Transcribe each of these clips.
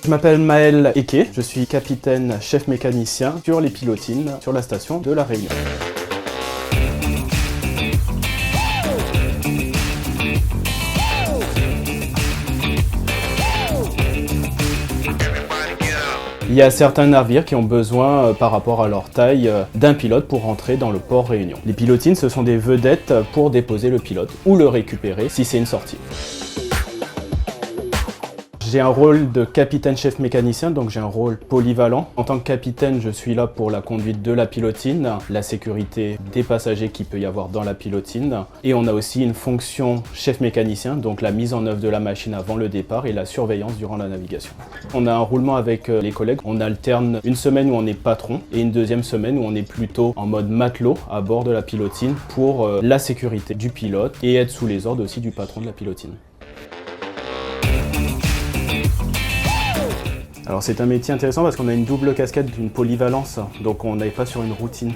Je m'appelle Maël Eke, je suis capitaine chef mécanicien sur les pilotines sur la station de La Réunion. Il y a certains navires qui ont besoin, par rapport à leur taille, d'un pilote pour rentrer dans le port Réunion. Les pilotines, ce sont des vedettes pour déposer le pilote ou le récupérer si c'est une sortie. J'ai un rôle de capitaine-chef mécanicien, donc j'ai un rôle polyvalent. En tant que capitaine, je suis là pour la conduite de la pilotine, la sécurité des passagers qu'il peut y avoir dans la pilotine. Et on a aussi une fonction chef mécanicien, donc la mise en œuvre de la machine avant le départ et la surveillance durant la navigation. On a un roulement avec les collègues. On alterne une semaine où on est patron et une deuxième semaine où on est plutôt en mode matelot à bord de la pilotine pour la sécurité du pilote et être sous les ordres aussi du patron de la pilotine. Alors c'est un métier intéressant parce qu'on a une double casquette d'une polyvalence, donc on n'est pas sur une routine.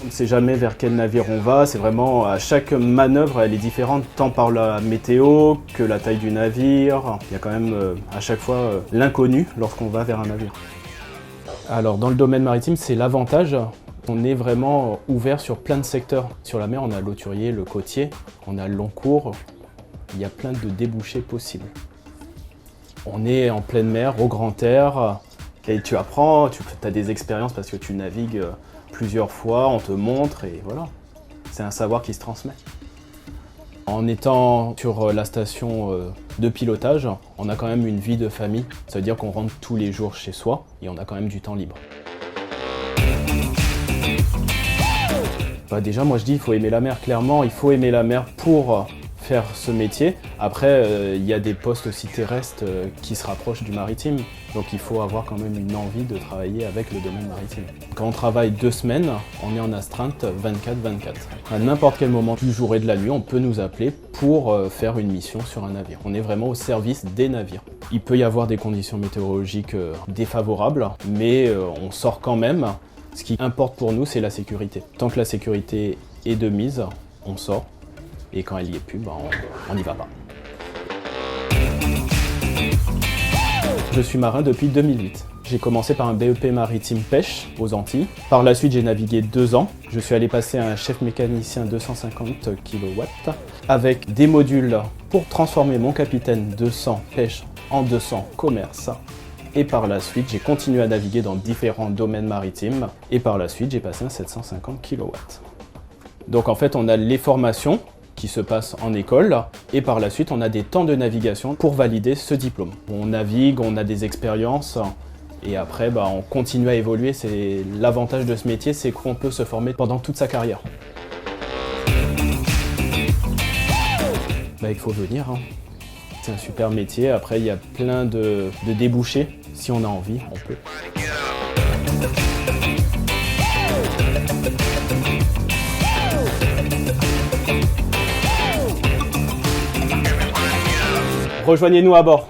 On ne sait jamais vers quel navire on va, c'est vraiment à chaque manœuvre elle est différente, tant par la météo que la taille du navire. Il y a quand même à chaque fois l'inconnu lorsqu'on va vers un navire. Alors dans le domaine maritime c'est l'avantage, on est vraiment ouvert sur plein de secteurs. Sur la mer on a l'hauturier, le côtier, on a le long cours, il y a plein de débouchés possibles. On est en pleine mer, au grand air, et tu apprends, tu as des expériences parce que tu navigues plusieurs fois, on te montre, et voilà. C'est un savoir qui se transmet. En étant sur la station de pilotage, on a quand même une vie de famille. Ça veut dire qu'on rentre tous les jours chez soi, et on a quand même du temps libre. Déjà, moi je dis, il faut aimer la mer, clairement, il faut aimer la mer pour faire ce métier. Après, il y a des postes aussi terrestres qui se rapprochent du maritime. Donc il faut avoir quand même une envie de travailler avec le domaine maritime. Quand on travaille 2 semaines, on est en astreinte 24/24. À n'importe quel moment du jour et de la nuit, on peut nous appeler pour faire une mission sur un navire. On est vraiment au service des navires. Il peut y avoir des conditions météorologiques défavorables, mais on sort quand même. Ce qui importe pour nous, c'est la sécurité. Tant que la sécurité est de mise, on sort. Et quand elle n'y est plus, on n'y va pas. Je suis marin depuis 2008. J'ai commencé par un BEP maritime pêche aux Antilles. Par la suite, j'ai navigué 2 ans. Je suis allé passer un chef mécanicien 250 kW avec des modules pour transformer mon capitaine 200 pêche en 200 commerce. Et par la suite, j'ai continué à naviguer dans différents domaines maritimes. Et par la suite, j'ai passé un 750 kW. Donc en fait, on a les formations qui se passent en école et par la suite on a des temps de navigation pour valider ce diplôme. On navigue, on a des expériences et après on continue à évoluer. C'est l'avantage de ce métier, c'est qu'on peut se former pendant toute sa carrière. Il faut venir, hein. C'est un super métier, après il y a plein de débouchés, si on a envie, on peut. Rejoignez-nous à bord.